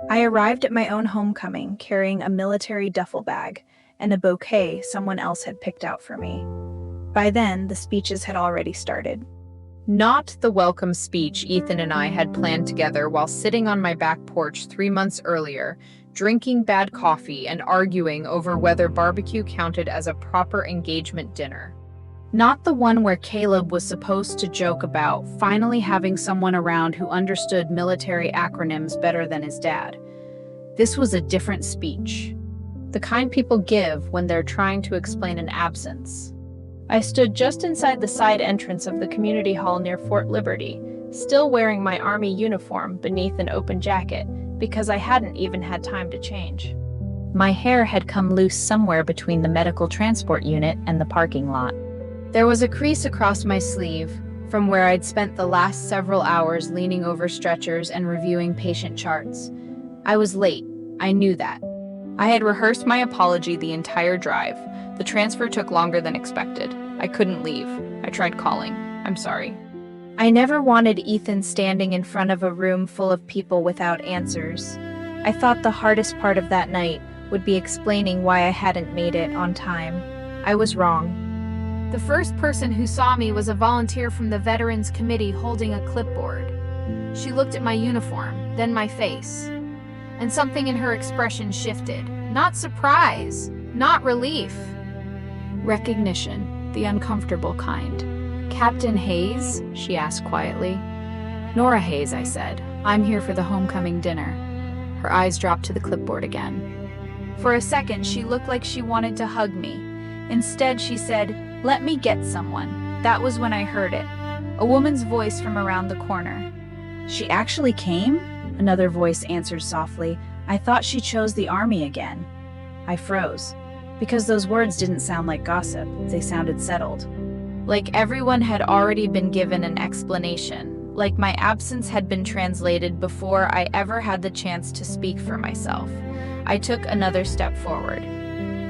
I arrived at my own homecoming carrying a military duffel bag and a bouquet someone else had picked out for me. By then, the speeches had already started. Not the welcome speech Ethan and I had planned together while sitting on my back porch 3 months earlier, drinking bad coffee and arguing over whether barbecue counted as a proper engagement dinner. Not the one where Caleb was supposed to joke about finally having someone around who understood military acronyms better than his dad. This was a different speech. The kind people give when they're trying to explain an absence. I stood just inside the side entrance of the community hall near Fort Liberty, still wearing my Army uniform beneath an open jacket because I hadn't even had time to change. My hair had come loose somewhere between the medical transport unit and the parking lot. There was a crease across my sleeve from where I'd spent the last several hours leaning over stretchers and reviewing patient charts. I was late. I knew that. I had rehearsed my apology the entire drive. The transfer took longer than expected. I couldn't leave. I tried calling. I'm sorry. I never wanted Ethan standing in front of a room full of people without answers. I thought the hardest part of that night would be explaining why I hadn't made it on time. I was wrong. The first person who saw me was a volunteer from the Veterans Committee holding a clipboard. She looked at my uniform, then my face, and something in her expression shifted. Not surprise, not relief. Recognition, the uncomfortable kind. "Captain Hayes?" she asked quietly. "Nora Hayes," I said. "I'm here for the homecoming dinner." Her eyes dropped to the clipboard again. For a second, she looked like she wanted to hug me. Instead, she said, "Let me get someone." That was when I heard it. A woman's voice from around the corner. "She actually came?" Another voice answered softly. "I thought she chose the Army again." I froze, because those words didn't sound like gossip. They sounded settled. Like everyone had already been given an explanation. Like my absence had been translated before I ever had the chance to speak for myself. I took another step forward.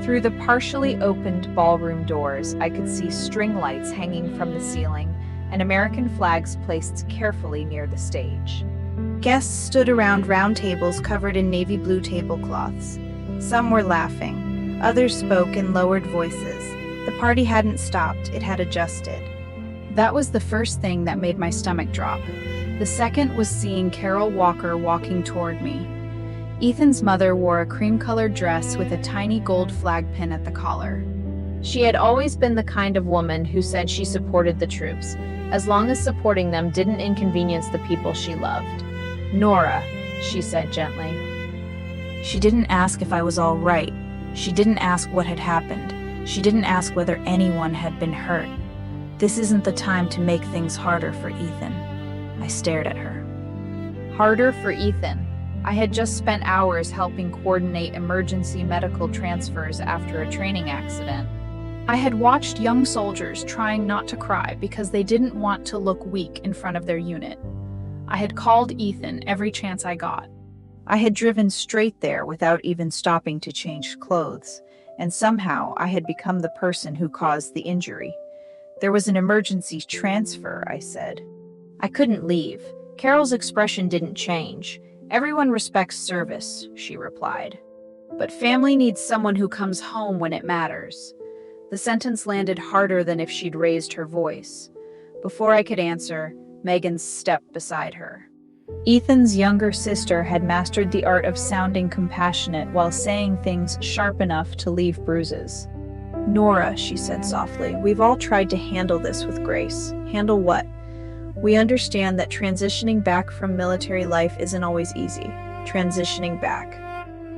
Through the partially opened ballroom doors, I could see string lights hanging from the ceiling and American flags placed carefully near the stage. Guests stood around round tables covered in navy blue tablecloths. Some were laughing. Others spoke in lowered voices. The party hadn't stopped, it had adjusted. That was the first thing that made my stomach drop. The second was seeing Carol Walker walking toward me. Ethan's mother wore a cream-colored dress with a tiny gold flag pin at the collar. She had always been the kind of woman who said she supported the troops, as long as supporting them didn't inconvenience the people she loved. "Nora," she said gently. She didn't ask if I was all right. She didn't ask what had happened. She didn't ask whether anyone had been hurt. This isn't the time to make things harder for Ethan. I stared at her. Harder for Ethan. I had just spent hours helping coordinate emergency medical transfers after a training accident. I had watched young soldiers trying not to cry because they didn't want to look weak in front of their unit. I had called Ethan every chance I got. I had driven straight there without even stopping to change clothes, and somehow I had become the person who caused the injury. "There was an emergency transfer," I said. I couldn't leave. Carol's expression didn't change. "Everyone respects service," she replied. "But family needs someone who comes home when it matters." The sentence landed harder than if she'd raised her voice. Before I could answer, Megan stepped beside her. Ethan's younger sister had mastered the art of sounding compassionate while saying things sharp enough to leave bruises. "Nora," she said softly, "we've all tried to handle this with grace." "Handle what?" "We understand that transitioning back from military life isn't always easy. Transitioning back."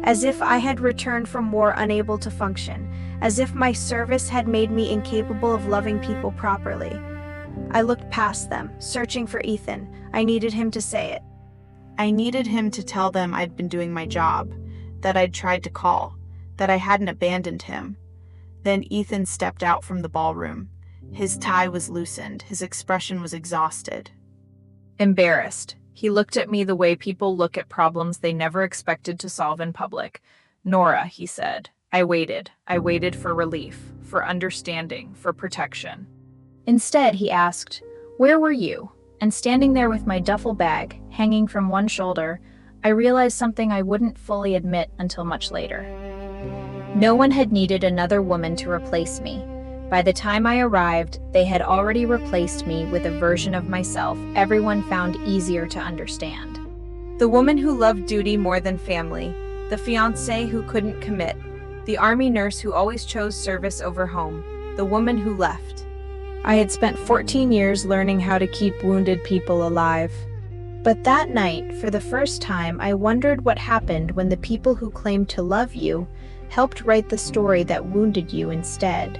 As if I had returned from war unable to function, as if my service had made me incapable of loving people properly. I looked past them, searching for Ethan. I needed him to say it. I needed him to tell them I'd been doing my job, that I'd tried to call, that I hadn't abandoned him. Then Ethan stepped out from the ballroom. His tie was loosened. His expression was exhausted. Embarrassed. He looked at me the way people look at problems they never expected to solve in public. "Nora," he said. I waited. I waited for relief, for understanding, for protection. Instead, he asked, "Where were you?" And standing there with my duffel bag hanging from one shoulder, I realized something I wouldn't fully admit until much later. No one had needed another woman to replace me. By the time I arrived, they had already replaced me with a version of myself everyone found easier to understand. The woman who loved duty more than family, the fiancé who couldn't commit, the army nurse who always chose service over home, the woman who left. I had spent 14 years learning how to keep wounded people alive. But that night, for the first time, I wondered what happened when the people who claimed to love you helped write the story that wounded you instead.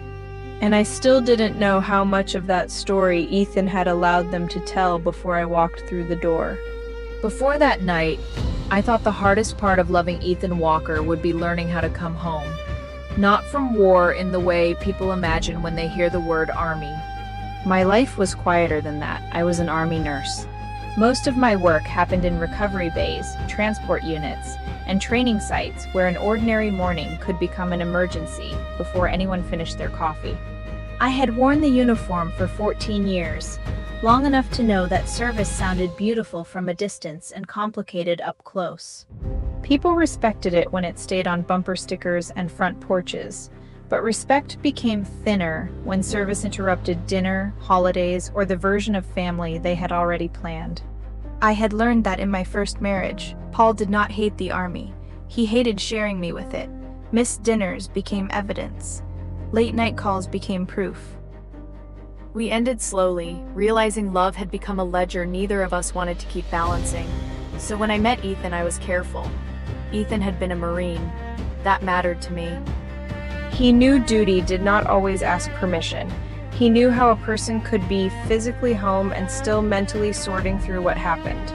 And I still didn't know how much of that story Ethan had allowed them to tell before I walked through the door. Before that night, I thought the hardest part of loving Ethan Walker would be learning how to come home. Not from war in the way people imagine when they hear the word army. My life was quieter than that. I was an army nurse. Most of my work happened in recovery bays, transport units, and training sites where an ordinary morning could become an emergency before anyone finished their coffee. I had worn the uniform for 14 years, long enough to know that service sounded beautiful from a distance and complicated up close. People respected it when it stayed on bumper stickers and front porches, but respect became thinner when service interrupted dinner, holidays, or the version of family they had already planned. I had learned that in my first marriage, Paul did not hate the army. He hated sharing me with it. Missed dinners became evidence. Late night calls became proof. We ended slowly, realizing love had become a ledger neither of us wanted to keep balancing. So when I met Ethan, I was careful. Ethan had been a Marine. That mattered to me. He knew duty did not always ask permission. He knew how a person could be physically home and still mentally sorting through what happened.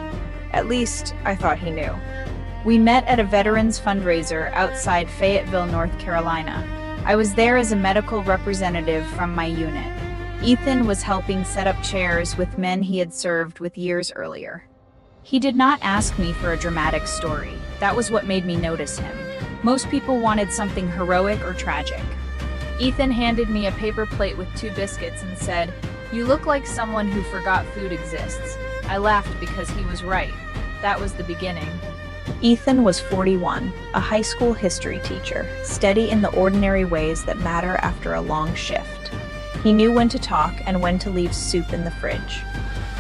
At least, I thought he knew. We met at a veterans fundraiser outside Fayetteville, North Carolina. I was there as a medical representative from my unit. Ethan was helping set up chairs with men he had served with years earlier. He did not ask me for a dramatic story. That was what made me notice him. Most people wanted something heroic or tragic. Ethan handed me a paper plate with 2 biscuits and said, "You look like someone who forgot food exists." I laughed because he was right. That was the beginning. Ethan was 41, a high school history teacher, steady in the ordinary ways that matter after a long shift. He knew when to talk and when to leave soup in the fridge.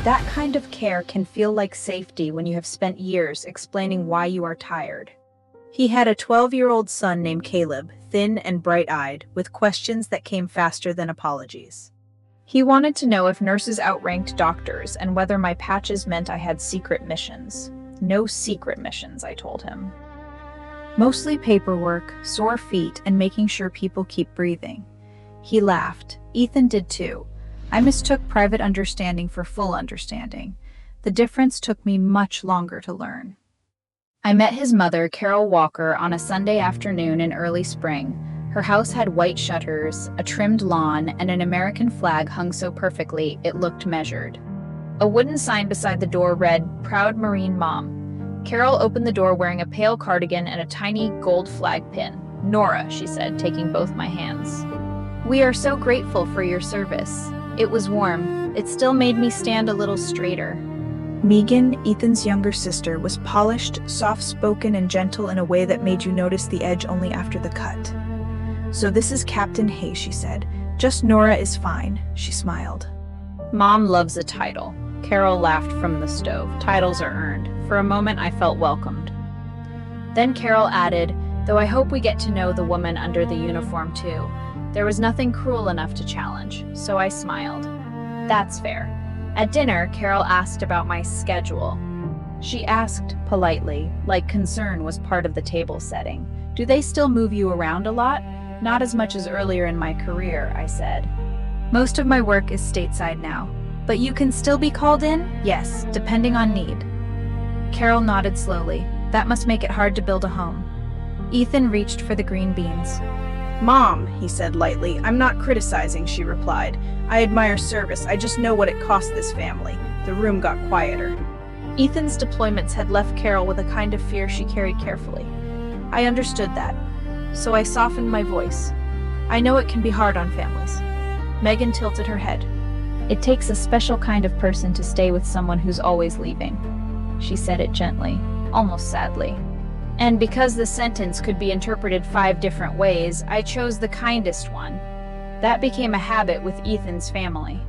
That kind of care can feel like safety when you have spent years explaining why you are tired. He had a 12-year-old son named Caleb, thin and bright-eyed, with questions that came faster than apologies. He wanted to know if nurses outranked doctors and whether my patches meant I had secret missions. No secret missions, I told him. Mostly paperwork, sore feet, and making sure people keep breathing. He laughed. Ethan did too. I mistook private understanding for full understanding. The difference took me much longer to learn. I met his mother, Carol Walker, on a Sunday afternoon in early spring. Her house had white shutters, a trimmed lawn, and an American flag hung so perfectly it looked measured. A wooden sign beside the door read, "Proud Marine Mom." Carol opened the door wearing a pale cardigan and a tiny gold flag pin. "Nora," she said, taking both my hands. "We are so grateful for your service." It was warm. It still made me stand a little straighter. Megan, Ethan's younger sister, was polished, soft-spoken, and gentle in a way that made you notice the edge only after the cut. "So this is Captain Hayes," she said. "Just Nora is fine." She smiled. Mom loves a title. Carol laughed from the stove. Titles are earned. For a moment, I felt welcomed. Then Carol added, "Though I hope we get to know the woman under the uniform too." There was nothing cruel enough to challenge, so I smiled. That's fair. At dinner, Carol asked about my schedule. She asked politely, like concern was part of the table setting. "Do they still move you around a lot?" "Not as much as earlier in my career," I said. "Most of my work is stateside now. But you can still be called in?" "Yes, depending on need." Carol nodded slowly. That must make it hard to build a home. Ethan reached for the green beans. "Mom," he said lightly. "I'm not criticizing," she replied. "I admire service. I just know what it cost this family." The room got quieter. Ethan's deployments had left Carol with a kind of fear she carried carefully. I understood that, so I softened my voice. "I know it can be hard on families." Megan tilted her head. "It takes a special kind of person to stay with someone who's always leaving." She said it gently. almost sadly. And because the sentence could be interpreted 5 different ways, I chose the kindest one. That became a habit with Ethan's family.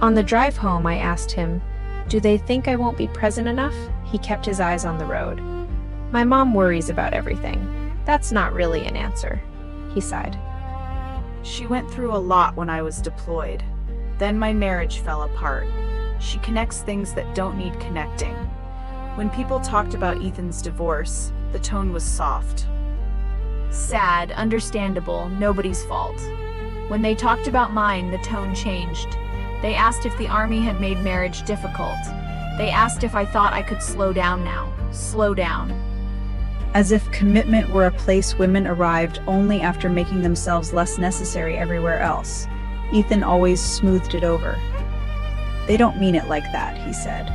On the drive home, I asked him, "Do they think I won't be present enough?" He kept his eyes on the road. "My mom worries about everything. That's not really an answer," he sighed. She went through a lot when I was deployed. Then my marriage fell apart. She connects things that don't need connecting. When people talked about Ethan's divorce, the tone was soft. Sad, understandable, nobody's fault. When they talked about mine, the tone changed. They asked if the army had made marriage difficult. They asked if I thought I could slow down now. Slow down. As if commitment were a place women arrived only after making themselves less necessary everywhere else. Ethan always smoothed it over. "They don't mean it like that," he said.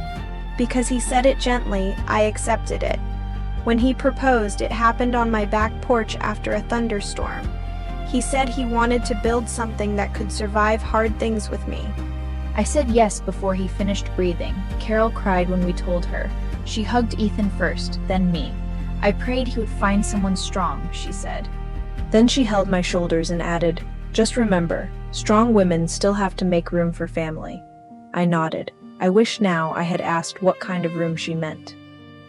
Because he said it gently, I accepted it. When he proposed, it happened on my back porch after a thunderstorm. He said he wanted to build something that could survive hard things with me. I said yes before he finished breathing. Carol cried when we told her. She hugged Ethan first, then me. I prayed he would find someone strong, she said. Then she held my shoulders and added, "Just remember, strong women still have to make room for family." I nodded. I wish now I had asked what kind of room she meant.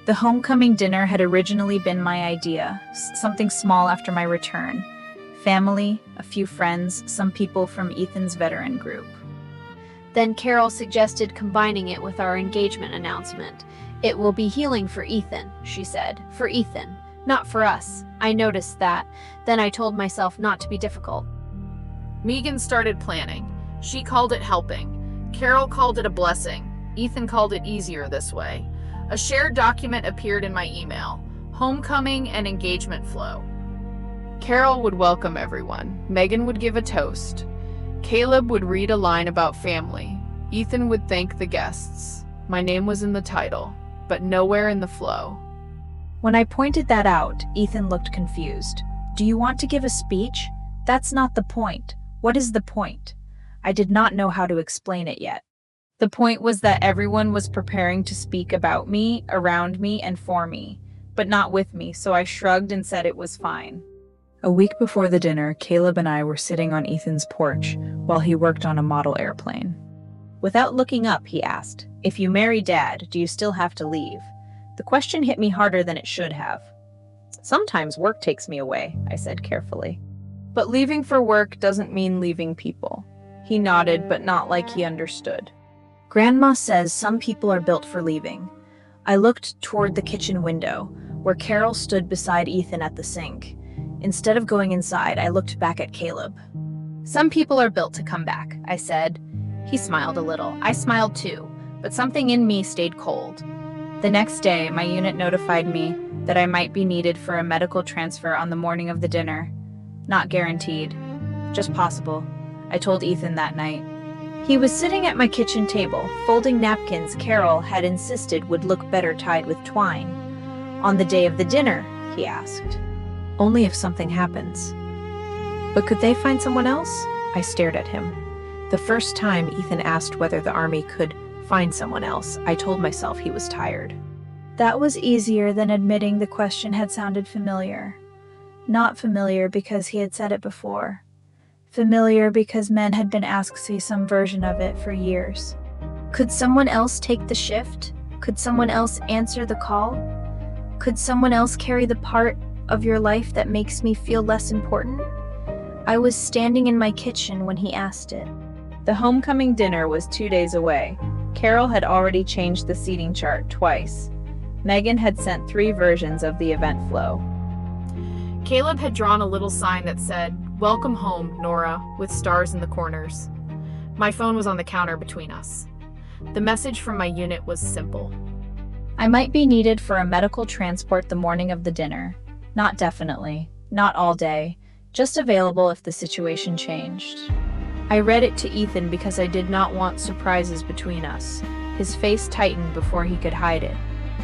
The homecoming dinner had originally been my idea, something small after my return. Family, a few friends, some people from Ethan's veteran group. Then Carol suggested combining it with our engagement announcement. "It will be healing for Ethan," she said. "For Ethan, not for us." I noticed that. Then I told myself not to be difficult. Megan started planning. She called it helping. Carol called it a blessing. Ethan called it easier this way. A shared document appeared in my email. Homecoming and engagement flow. Carol would welcome everyone. Megan would give a toast. Caleb would read a line about family. Ethan would thank the guests. My name was in the title, but nowhere in the flow. When I pointed that out, Ethan looked confused. "Do you want to give a speech? That's not the point. What is the point?" I did not know how to explain it yet. The point was that everyone was preparing to speak about me, around me, and for me, but not with me, so I shrugged and said it was fine. A week before the dinner, Caleb and I were sitting on Ethan's porch while he worked on a model airplane. Without looking up, he asked, "If you marry Dad, do you still have to leave?" The question hit me harder than it should have. "Sometimes work takes me away," I said carefully. "But leaving for work doesn't mean leaving people." He nodded, but not like he understood. "Grandma says some people are built for leaving." I looked toward the kitchen window, where Carol stood beside Ethan at the sink. Instead of going inside, I looked back at Caleb. "Some people are built to come back," I said. He smiled a little. I smiled too, but something in me stayed cold. The next day, my unit notified me that I might be needed for a medical transfer on the morning of the dinner. Not guaranteed, just possible. I told Ethan that night. He was sitting at my kitchen table, folding napkins Carol had insisted would look better tied with twine. "On the day of the dinner?" he asked. "Only if something happens." "But could they find someone else?" I stared at him. The first time Ethan asked whether the army could find someone else, I told myself he was tired. That was easier than admitting the question had sounded familiar. Not familiar because he had said it before. Familiar because men had been asked to see some version of it for years. Could someone else take the shift? Could someone else answer the call? Could someone else carry the part of your life that makes me feel less important? I was standing in my kitchen when he asked it. The homecoming dinner was 2 days away. Carol had already changed the seating chart twice. Megan had sent 3 versions of the event flow. Caleb had drawn a little sign that said, "Welcome home, Nora," with stars in the corners. My phone was on the counter between us. The message from my unit was simple. I might be needed for a medical transport the morning of the dinner. Not definitely. Not all day. Just available if the situation changed. I read it to Ethan because I did not want surprises between us. His face tightened before he could hide it.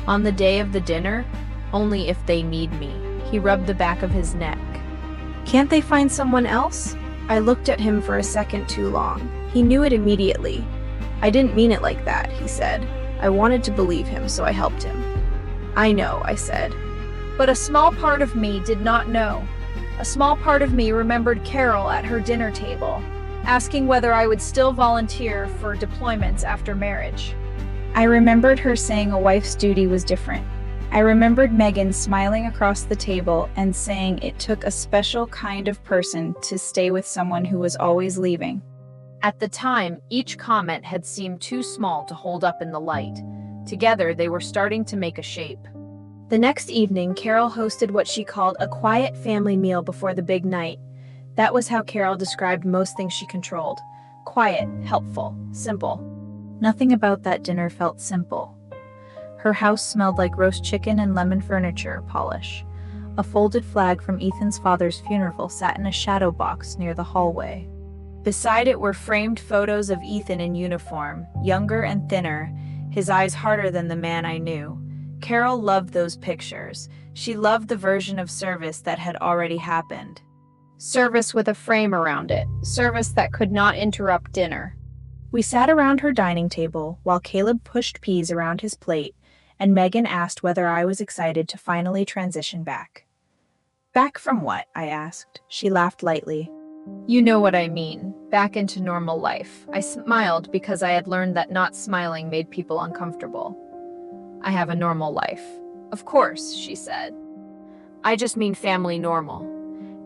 "On the day of the dinner? Only if they need me." He rubbed the back of his neck. "Can't they find someone else?" I looked at him for a second too long. He knew it immediately. "I didn't mean it like that," he said. I wanted to believe him, so I helped him. I know, I said. But a small part of me did not know. A small part of me remembered Carol at her dinner table, asking whether I would still volunteer for deployments after marriage. I remembered her saying a wife's duty was different. I remembered Megan smiling across the table and saying it took a special kind of person to stay with someone who was always leaving. At the time, each comment had seemed too small to hold up in the light. Together, they were starting to make a shape. The next evening, Carol hosted what she called a quiet family meal before the big night. That was how Carol described most things she controlled. Quiet, helpful, simple. Nothing about that dinner felt simple. Her house smelled like roast chicken and lemon furniture polish. A folded flag from Ethan's father's funeral sat in a shadow box near the hallway. Beside it were framed photos of Ethan in uniform, younger and thinner, his eyes harder than the man I knew. Carol loved those pictures. She loved the version of service that had already happened. Service with a frame around it. Service that could not interrupt dinner. We sat around her dining table while Caleb pushed peas around his plate, and Megan asked whether I was excited to finally transition back. Back from what? I asked. She laughed lightly. You know what I mean. Back into normal life. I smiled because I had learned that not smiling made people uncomfortable. I have a normal life. Of course, she said. I just mean family normal.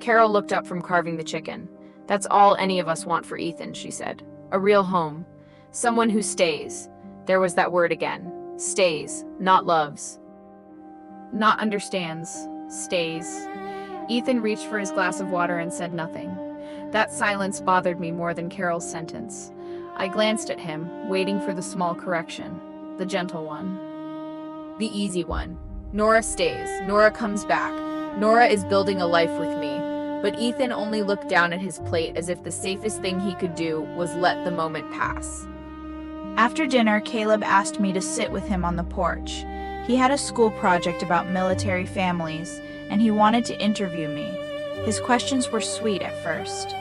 Carol looked up from carving the chicken. That's all any of us want for Ethan, she said. A real home. Someone who stays. There was that word again. Stays, not loves. Not understands. Stays. Ethan reached for his glass of water and said nothing. That silence bothered me more than Carol's sentence. I glanced at him, waiting for the small correction. The gentle one. The easy one. Nora stays. Nora comes back. Nora is building a life with me. But Ethan only looked down at his plate as if the safest thing he could do was let the moment pass. After dinner, Caleb asked me to sit with him on the porch. He had a school project about military families, and he wanted to interview me. His questions were sweet at first.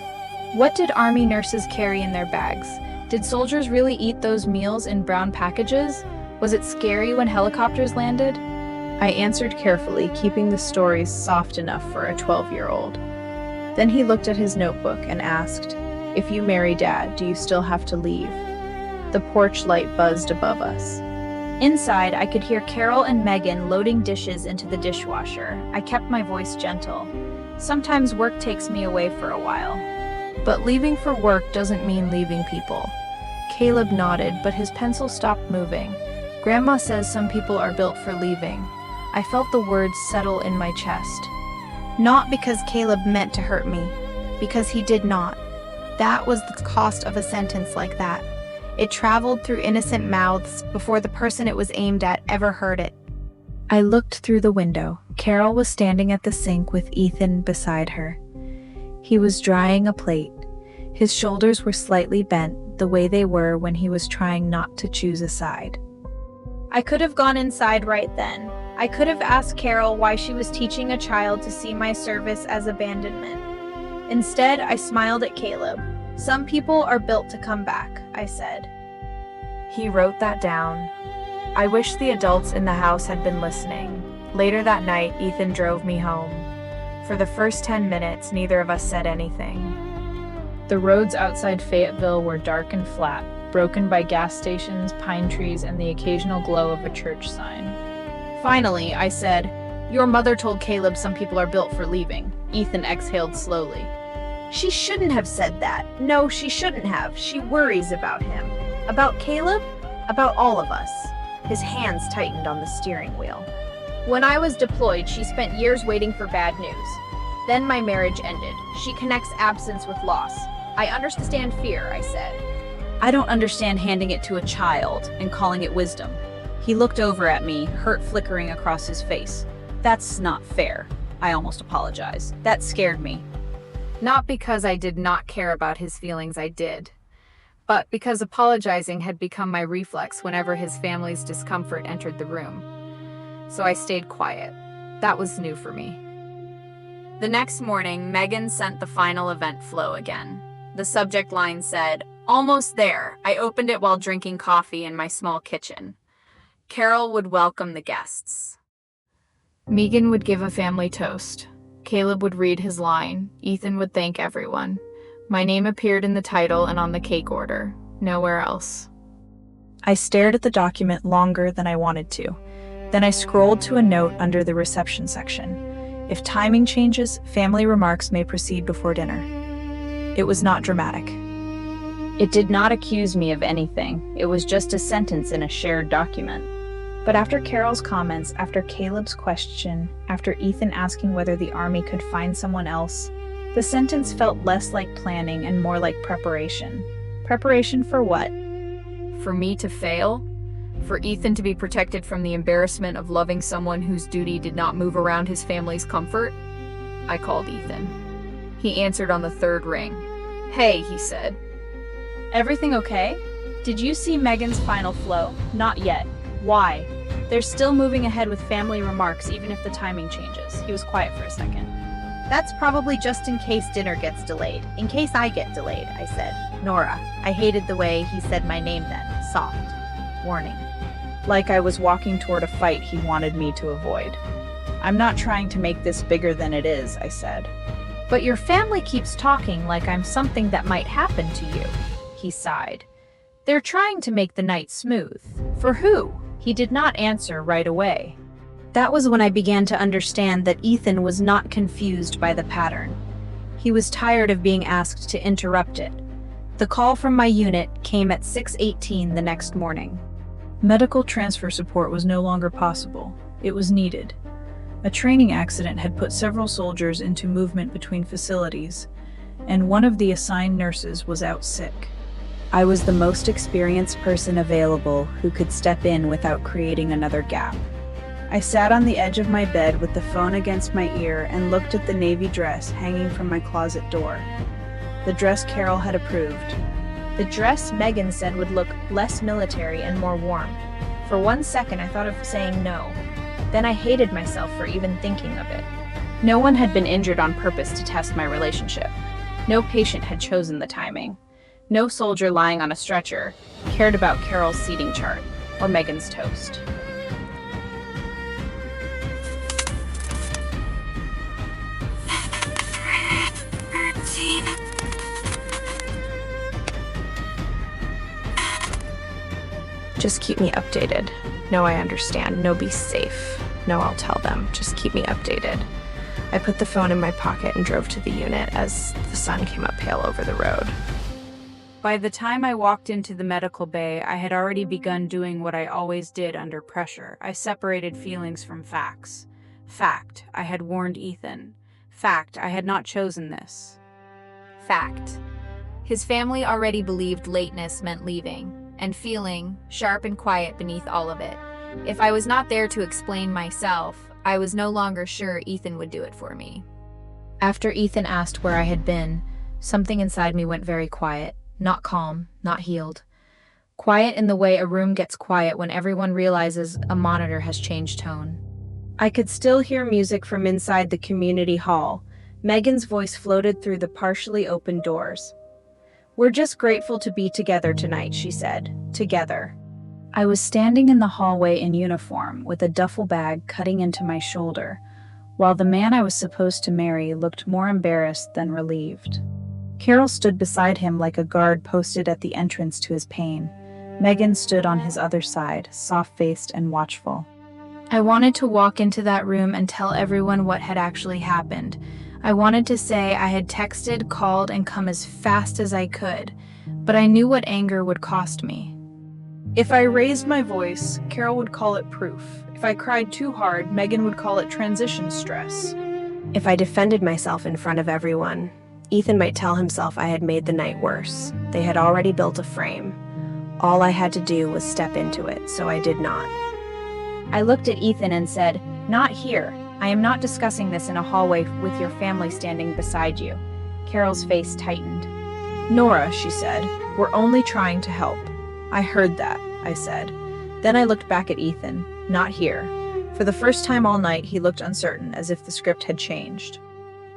What did Army nurses carry in their bags? Did soldiers really eat those meals in brown packages? Was it scary when helicopters landed? I answered carefully, keeping the stories soft enough for a 12-year-old. Then he looked at his notebook and asked, "If you marry Dad, do you still have to leave?" The porch light buzzed above us. Inside, I could hear Carol and Megan loading dishes into the dishwasher. I kept my voice gentle. Sometimes work takes me away for a while. But leaving for work doesn't mean leaving people. Caleb nodded, but his pencil stopped moving. Grandma says some people are built for leaving. I felt the words settle in my chest. Not because Caleb meant to hurt me, because he did not. That was the cost of a sentence like that. It traveled through innocent mouths before the person it was aimed at ever heard it. I looked through the window. Carol was standing at the sink with Ethan beside her. He was drying a plate. His shoulders were slightly bent, the way they were when he was trying not to choose a side. I could have gone inside right then. I could have asked Carol why she was teaching a child to see my service as abandonment. Instead, I smiled at Caleb. Some people are built to come back, I said. He wrote that down. I wish the adults in the house had been listening. Later that night, Ethan drove me home. For the first 10 minutes, neither of us said anything. The roads outside Fayetteville were dark and flat, broken by gas stations, pine trees, and the occasional glow of a church sign. Finally, I said, "Your mother told Caleb some people are built for leaving." Ethan exhaled slowly. She shouldn't have said that. No, she shouldn't have. She worries about him. About Caleb? About all of us. His hands tightened on the steering wheel. When I was deployed, she spent years waiting for bad news. Then my marriage ended. She connects absence with loss. I understand fear, I said. I don't understand handing it to a child and calling it wisdom. He looked over at me, hurt flickering across his face. That's not fair. I almost apologized. That scared me. Not because I did not care about his feelings, I did. But because apologizing had become my reflex whenever his family's discomfort entered the room. So I stayed quiet. That was new for me. The next morning, Megan sent the final event flow again. The subject line said, "Almost there." I opened it while drinking coffee in my small kitchen. Carol would welcome the guests. Megan would give a family toast. Caleb would read his line. Ethan would thank everyone. My name appeared in the title and on the cake order. Nowhere else. I stared at the document longer than I wanted to. Then I scrolled to a note under the reception section. If timing changes, family remarks may proceed before dinner. It was not dramatic. It did not accuse me of anything. It was just a sentence in a shared document. But after Carol's comments, after Caleb's question, after Ethan asking whether the army could find someone else, the sentence felt less like planning and more like preparation. Preparation for what? For me to fail? For Ethan to be protected from the embarrassment of loving someone whose duty did not move around his family's comfort? I called Ethan. He answered on the third ring. Hey, he said. Everything okay? Did you see Megan's final flow? Not yet. Why? They're still moving ahead with family remarks even if the timing changes. He was quiet for a second. That's probably just in case dinner gets delayed. In case I get delayed, I said. Nora. I hated the way he said my name then. Soft. Warning. Like I was walking toward a fight he wanted me to avoid. I'm not trying to make this bigger than it is, I said. But your family keeps talking like I'm something that might happen to you, he sighed. They're trying to make the night smooth. For who? He did not answer right away. That was when I began to understand that Ethan was not confused by the pattern. He was tired of being asked to interrupt it. The call from my unit came at 6:18 the next morning. Medical transfer support was no longer possible. It was needed. A training accident had put several soldiers into movement between facilities, and one of the assigned nurses was out sick. I was the most experienced person available who could step in without creating another gap. I sat on the edge of my bed with the phone against my ear and looked at the navy dress hanging from my closet door. The dress Carol had approved. The dress Megan said would look less military and more warm. For 1 second, I thought of saying no. Then I hated myself for even thinking of it. No one had been injured on purpose to test my relationship. No patient had chosen the timing. No soldier lying on a stretcher cared about Carol's seating chart or Megan's toast. Just keep me updated. No, I understand. No, be safe. No, I'll tell them. Just keep me updated. I put the phone in my pocket and drove to the unit as the sun came up pale over the road. By the time I walked into the medical bay, I had already begun doing what I always did under pressure. I separated feelings from facts. Fact, I had warned Ethan. Fact, I had not chosen this. Fact. His family already believed lateness meant leaving, and feeling, sharp and quiet beneath all of it. If I was not there to explain myself, I was no longer sure Ethan would do it for me. After Ethan asked where I had been, something inside me went very quiet. Not calm, not healed. Quiet in the way a room gets quiet when everyone realizes a monitor has changed tone. I could still hear music from inside the community hall. Megan's voice floated through the partially open doors. We're just grateful to be together tonight, she said. Together. I was standing in the hallway in uniform, with a duffel bag cutting into my shoulder, while the man I was supposed to marry looked more embarrassed than relieved. Carol stood beside him like a guard posted at the entrance to his pain. Megan stood on his other side, soft-faced and watchful. I wanted to walk into that room and tell everyone what had actually happened. I wanted to say I had texted, called, and come as fast as I could, but I knew what anger would cost me. If I raised my voice, Carol would call it proof. If I cried too hard, Megan would call it transition stress. If I defended myself in front of everyone, Ethan might tell himself I had made the night worse. They had already built a frame. All I had to do was step into it, so I did not. I looked at Ethan and said, "Not here. I am not discussing this in a hallway with your family standing beside you." Carol's face tightened. "Nora," she said, "we're only trying to help." "I heard that," I said. Then I looked back at Ethan. "Not here." For the first time all night, he looked uncertain, as if the script had changed.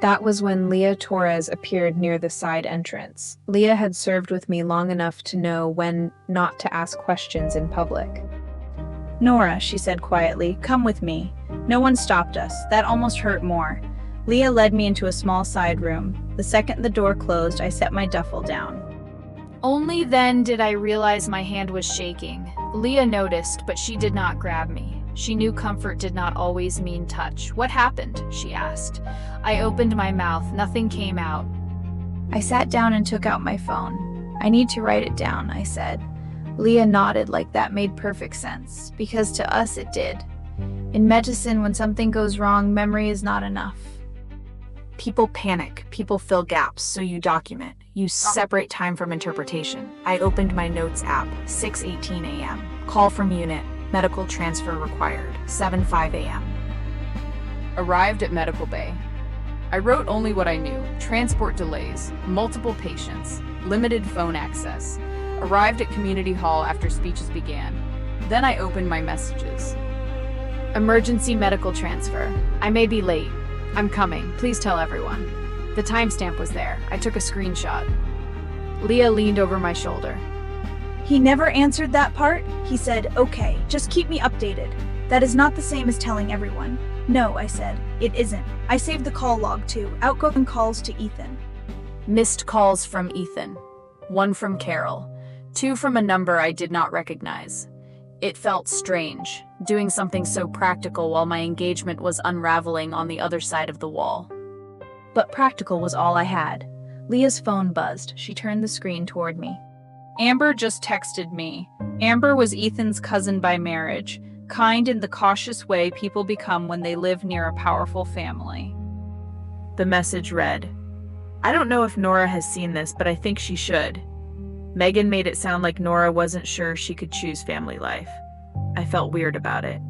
That was when Leah Torres appeared near the side entrance. Leah had served with me long enough to know when not to ask questions in public. "Nora," she said quietly, "come with me. No one stopped us. That almost hurt more. Leah led me into a small side room. The second the door closed, I set my duffel down. Only then did I realize my hand was shaking. Leah noticed, but she did not grab me. She knew comfort did not always mean touch. "What happened?" she asked. I opened my mouth. Nothing came out. I sat down and took out my phone. "I need to write it down," I said. Leah nodded like that made perfect sense, because to us it did. In medicine, when something goes wrong, memory is not enough. People panic, people fill gaps, so you document. You separate time from interpretation. I opened my notes app, 6:18 a.m. Call from unit, medical transfer required, 7:05 a.m. Arrived at medical bay. I wrote only what I knew. Transport delays, multiple patients, limited phone access. Arrived at community hall after speeches began. Then I opened my messages. Emergency medical transfer. I may be late. I'm coming. Please tell everyone. The timestamp was there. I took a screenshot. Leah leaned over my shoulder. He never answered that part. He said, "Okay, just keep me updated." That is not the same as telling everyone. "No," I said, "it isn't. I saved the call log too. Outgoing calls to Ethan." Missed calls from Ethan. 1 from Carol. 2 from a number I did not recognize. It felt strange, doing something so practical while my engagement was unraveling on the other side of the wall. But practical was all I had. Leah's phone buzzed. She turned the screen toward me. Amber just texted me. Amber was Ethan's cousin by marriage, kind in the cautious way people become when they live near a powerful family. The message read, "I don't know if Nora has seen this, but I think she should. Megan made it sound like Nora wasn't sure she could choose family life. I felt weird about it."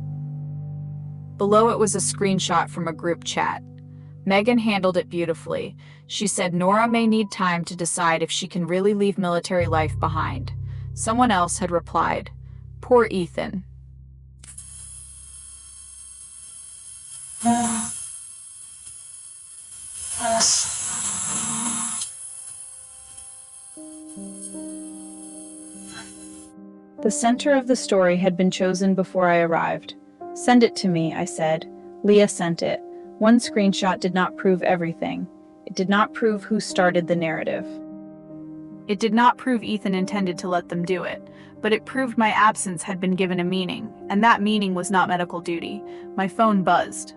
Below it was a screenshot from a group chat. Megan handled it beautifully. She said Nora may need time to decide if she can really leave military life behind. Someone else had replied, "Poor Ethan." The center of the story had been chosen before I arrived. "Send it to me," I said. Leah sent it. One screenshot did not prove everything. It did not prove who started the narrative. It did not prove Ethan intended to let them do it, but it proved my absence had been given a meaning, and that meaning was not medical duty. My phone buzzed.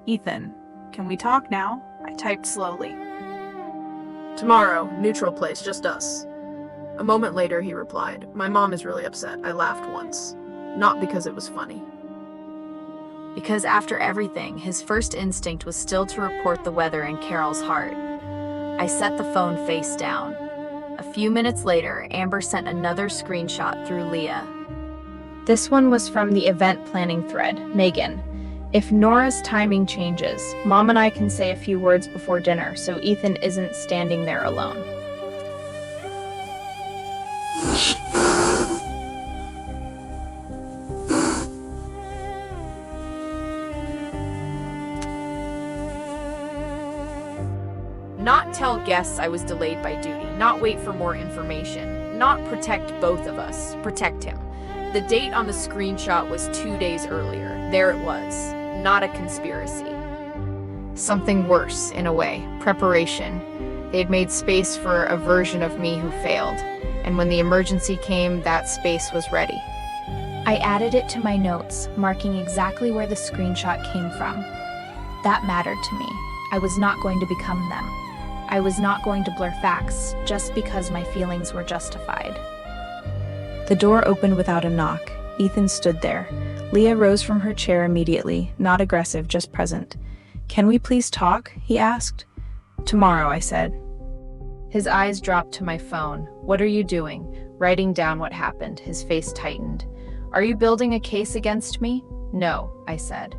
"Ethan, can we talk now?" I typed slowly. Tomorrow, neutral place, just us. A moment later, he replied, "My mom is really upset. I laughed once. Not because it was funny." Because after everything, his first instinct was still to report the weather in Carol's heart. I set the phone face down. A few minutes later, Amber sent another screenshot through Leah. This one was from the event planning thread. "Megan, if Nora's timing changes, Mom and I can say a few words before dinner so Ethan isn't standing there alone." Not tell guests I was delayed by duty, not wait for more information, not protect both of us, protect him. The date on the screenshot was 2 days earlier. There it was, not a conspiracy. Something worse, in a way, preparation. They had made space for a version of me who failed, and when the emergency came, that space was ready. I added it to my notes, marking exactly where the screenshot came from. That mattered to me. I was not going to become them. I was not going to blur facts just because my feelings were justified. The door opened without a knock. Ethan stood there. Leah rose from her chair immediately, not aggressive, just present. "Can we please talk?" he asked. "Tomorrow," I said. His eyes dropped to my phone. "What are you doing?" Writing down what happened. His face tightened. "Are you building a case against me?" "No," I said.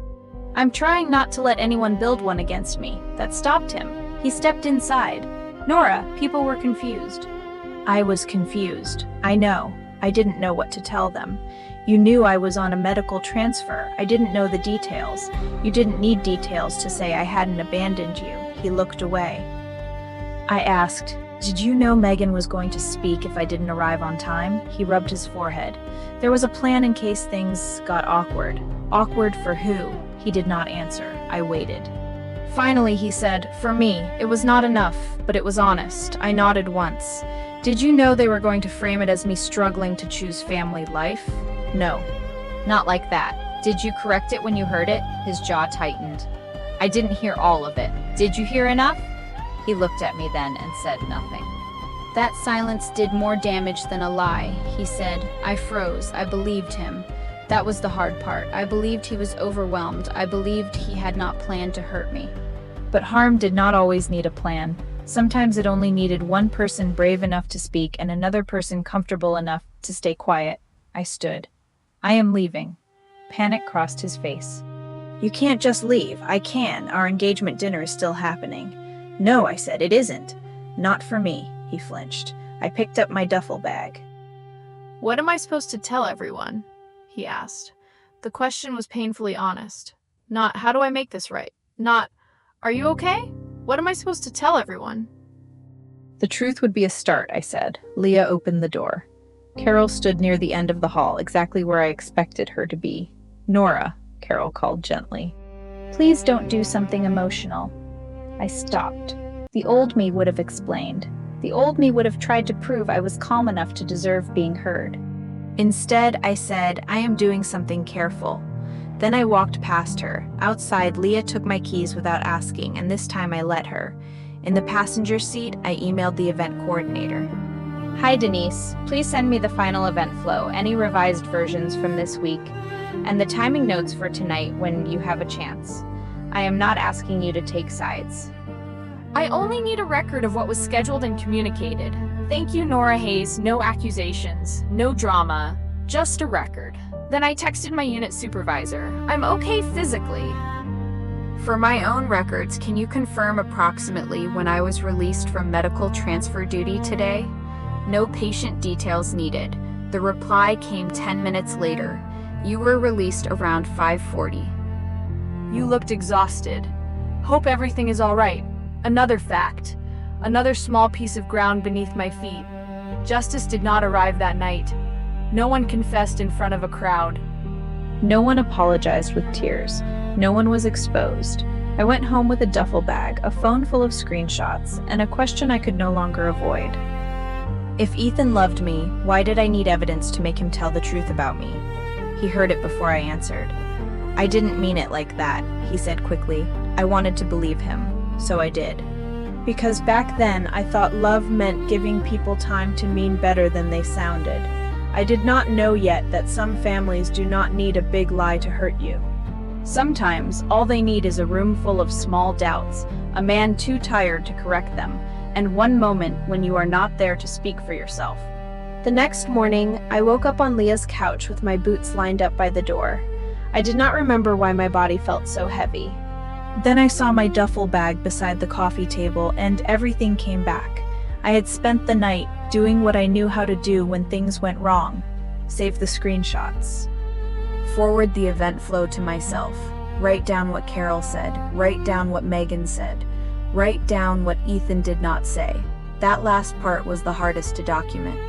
"I'm trying not to let anyone build one against me." That stopped him. He stepped inside. "Nora, people were confused." I was confused. I know. I didn't know what to tell them. "You knew I was on a medical transfer. I didn't know the details." "You didn't need details to say I hadn't abandoned you." He looked away. I asked, "Did you know Megan was going to speak if I didn't arrive on time?" He rubbed his forehead. "There was a plan in case things got awkward." "Awkward for who?" He did not answer. I waited. Finally, he said, "For me, it was not enough, but it was honest." I nodded once. "Did you know they were going to frame it as me struggling to choose family life?" "No." Not like that. Did you correct it when you heard it? His jaw tightened. I didn't hear all of it. Did you hear enough? He looked at me then and said nothing. That silence did more damage than a lie, he said. I froze. I believed him. That was the hard part. I believed he was overwhelmed. I believed he had not planned to hurt me. But harm did not always need a plan. Sometimes it only needed one person brave enough to speak and another person comfortable enough to stay quiet. I stood. "I am leaving." Panic crossed his face. "You can't just leave." "I can. Our engagement dinner is still happening." "No," I said, "it isn't." "Not for me." He flinched. I picked up my duffel bag. What am I supposed to tell everyone? He asked. The question was painfully honest. Not, how do I make this right? Not, are you okay? What am I supposed to tell everyone? The truth would be a start, I said. Leah opened the door. Carol stood near the end of the hall, exactly where I expected her to be. "Nora," Carol called gently. "Please don't do something emotional." I stopped. The old me would have explained. The old me would have tried to prove I was calm enough to deserve being heard. Instead, I said, "I am doing something careful." Then I walked past her. Outside, Leah took my keys without asking, and this time I let her. In the passenger seat, I emailed the event coordinator. "Hi, Denise. Please send me the final event flow, any revised versions from this week, and the timing notes for tonight when you have a chance. I am not asking you to take sides." I only need a record of what was scheduled and communicated. Thank you, Nora Hayes. No accusations, no drama, just a record. Then I texted my unit supervisor. I'm okay physically. For my own records, can you confirm approximately when I was released from medical transfer duty today? No patient details needed. The reply came 10 minutes later. You were released around 5:40. You looked exhausted. Hope everything is all right. Another fact. Another small piece of ground beneath my feet. Justice did not arrive that night. No one confessed in front of a crowd. No one apologized with tears. No one was exposed. I went home with a duffel bag, a phone full of screenshots, and a question I could no longer avoid. If Ethan loved me, why did I need evidence to make him tell the truth about me? He heard it before I answered. "I didn't mean it like that," he said quickly. I wanted to believe him, so I did. Because back then, I thought love meant giving people time to mean better than they sounded. I did not know yet that some families do not need a big lie to hurt you. Sometimes, all they need is a room full of small doubts, a man too tired to correct them, and one moment when you are not there to speak for yourself. The next morning, I woke up on Leah's couch with my boots lined up by the door. I did not remember why my body felt so heavy. Then I saw my duffel bag beside the coffee table, and everything came back. I had spent the night doing what I knew how to do when things went wrong. Save the screenshots. Forward the event flow to myself. Write down what Carol said. Write down what Megan said. Write down what Ethan did not say. That last part was the hardest to document.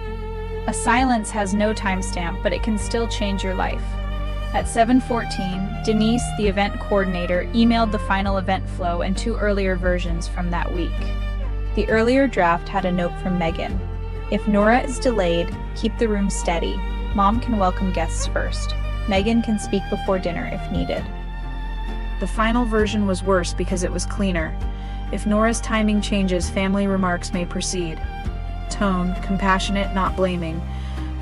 A silence has no timestamp, but it can still change your life. At 7:14, Denise, the event coordinator, emailed the final event flow and 2 earlier versions from that week. The earlier draft had a note from Megan. If Nora is delayed, keep the room steady. Mom can welcome guests first. Megan can speak before dinner if needed. The final version was worse because it was cleaner. If Nora's timing changes, family remarks may proceed. Tone, compassionate, not blaming.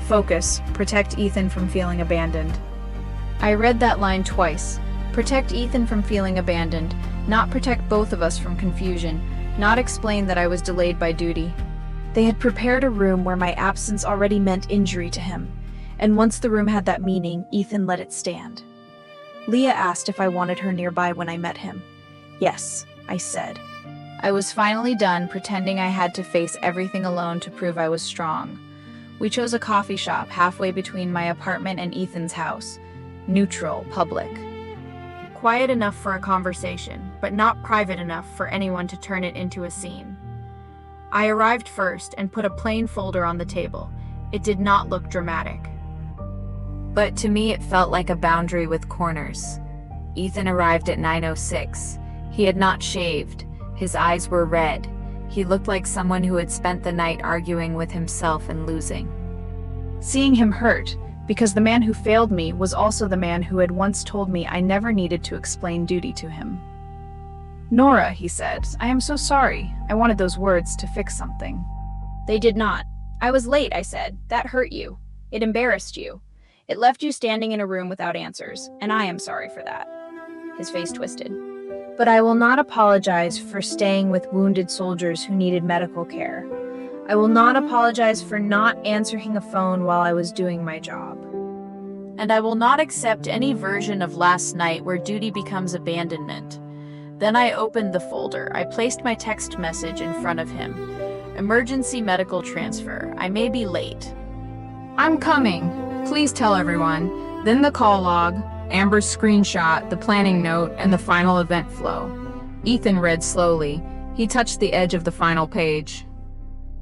Focus, protect Ethan from feeling abandoned. I read that line twice. Protect Ethan from feeling abandoned, not protect both of us from confusion, not explain that I was delayed by duty. They had prepared a room where my absence already meant injury to him, and once the room had that meaning, Ethan let it stand. Leah asked if I wanted her nearby when I met him. Yes, I said. I was finally done pretending I had to face everything alone to prove I was strong. We chose a coffee shop halfway between my apartment and Ethan's house. Neutral, public. Quiet enough for a conversation, but not private enough for anyone to turn it into a scene. I arrived first and put a plain folder on the table. It did not look dramatic. But to me it felt like a boundary with corners. Ethan arrived at 9:06. He had not shaved. His eyes were red. He looked like someone who had spent the night arguing with himself and losing. Seeing him hurt, because the man who failed me was also the man who had once told me I never needed to explain duty to him. "Nora," he said, "I am so sorry. I wanted those words to fix something." They did not. "I was late," I said. "That hurt you. It embarrassed you. It left you standing in a room without answers, and I am sorry for that." His face twisted. But I will not apologize for staying with wounded soldiers who needed medical care. I will not apologize for not answering a phone while I was doing my job. And I will not accept any version of last night where duty becomes abandonment. Then I opened the folder. I placed my text message in front of him. Emergency medical transfer. I may be late. "I'm coming. Please tell everyone." Then the call log, Amber's screenshot, the planning note, and the final event flow. Ethan read slowly. He touched the edge of the final page.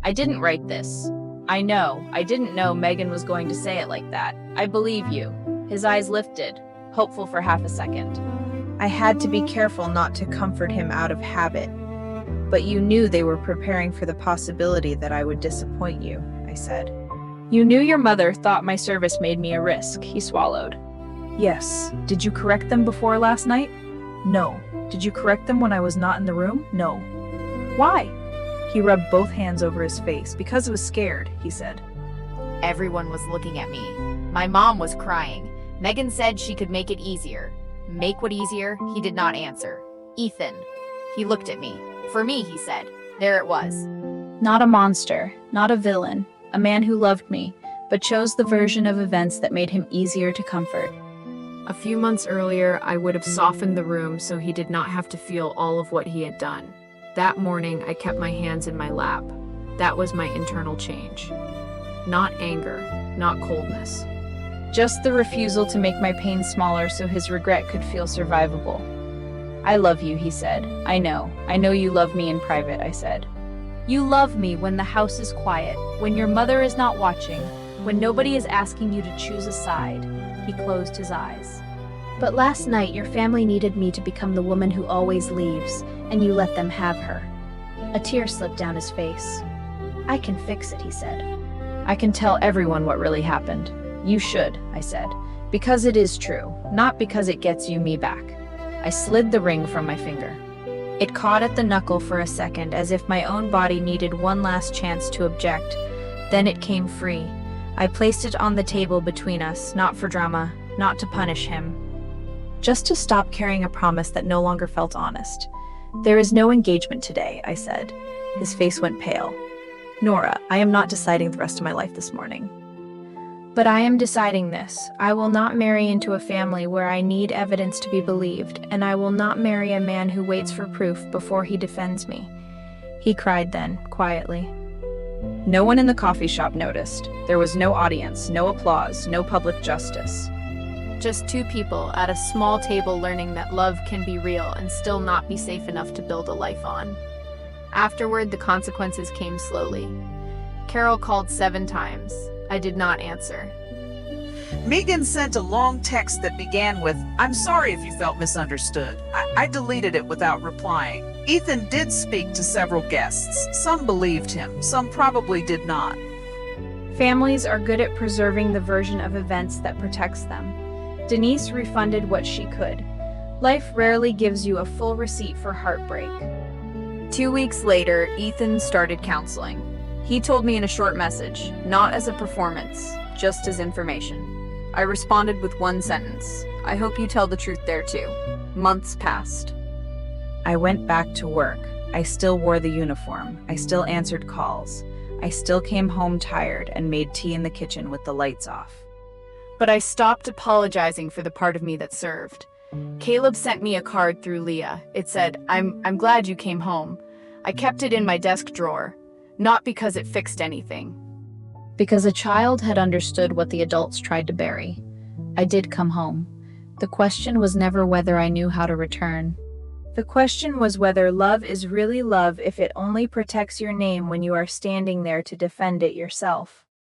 "I didn't write this. I know. I didn't know Megan was going to say it like that. I believe you." His eyes lifted, hopeful for half a second. I had to be careful not to comfort him out of habit. "But you knew they were preparing for the possibility that I would disappoint you," I said. "You knew your mother thought my service made me a risk," he swallowed. "Yes. Did you correct them before last night?" "No." "Did you correct them when I was not in the room?" "No." "Why?" He rubbed both hands over his face. "Because I was scared," he said. Everyone was looking at me. My mom was crying. Megan said she could make it easier. Make what easier? He did not answer. "Ethan." He looked at me. "For me," he said. There it was. Not a monster, not a villain, a man who loved me, but chose the version of events that made him easier to comfort. A few months earlier, I would have softened the room so he did not have to feel all of what he had done. That morning, I kept my hands in my lap. That was my internal change. Not anger, not coldness. Just the refusal to make my pain smaller so his regret could feel survivable. "I love you," he said. I know you love me in private," I said. "You love me when the house is quiet, when your mother is not watching, when nobody is asking you to choose a side." He closed his eyes. "But last night your family needed me to become the woman who always leaves, and you let them have her." A tear slipped down his face. "I can fix it," he said. "I can tell everyone what really happened." "You should," I said, "because it is true, not because it gets you me back." I slid the ring from my finger. It caught at the knuckle for a second, as if my own body needed one last chance to object. Then it came free. I placed it on the table between us, not for drama, not to punish him. Just to stop carrying a promise that no longer felt honest. "There is no engagement today," I said. His face went pale. "Nora, I am not deciding the rest of my life this morning." "But I am deciding this. I will not marry into a family where I need evidence to be believed, and I will not marry a man who waits for proof before he defends me." He cried then, quietly. No one in the coffee shop noticed. There was no audience, no applause, no public justice. Just two people at a small table learning that love can be real and still not be safe enough to build a life on. Afterward, the consequences came slowly. Carol called 7 times. I did not answer. Megan sent a long text that began with, "I'm sorry if you felt misunderstood." I deleted it without replying. Ethan did speak to several guests. Some believed him, some probably did not. Families are good at preserving the version of events that protects them. Denise refunded what she could. Life rarely gives you a full receipt for heartbreak. 2 weeks later, Ethan started counseling. He told me in a short message, not as a performance, just as information. I responded with one sentence. "I hope you tell the truth there too." Months passed. I went back to work. I still wore the uniform. I still answered calls. I still came home tired and made tea in the kitchen with the lights off. But I stopped apologizing for the part of me that served. Caleb sent me a card through Leah. It said, I'm glad you came home. I kept it in my desk drawer, not because it fixed anything. Because a child had understood what the adults tried to bury. I did come home. The question was never whether I knew how to return. The question was whether love is really love if it only protects your name when you are standing there to defend it yourself.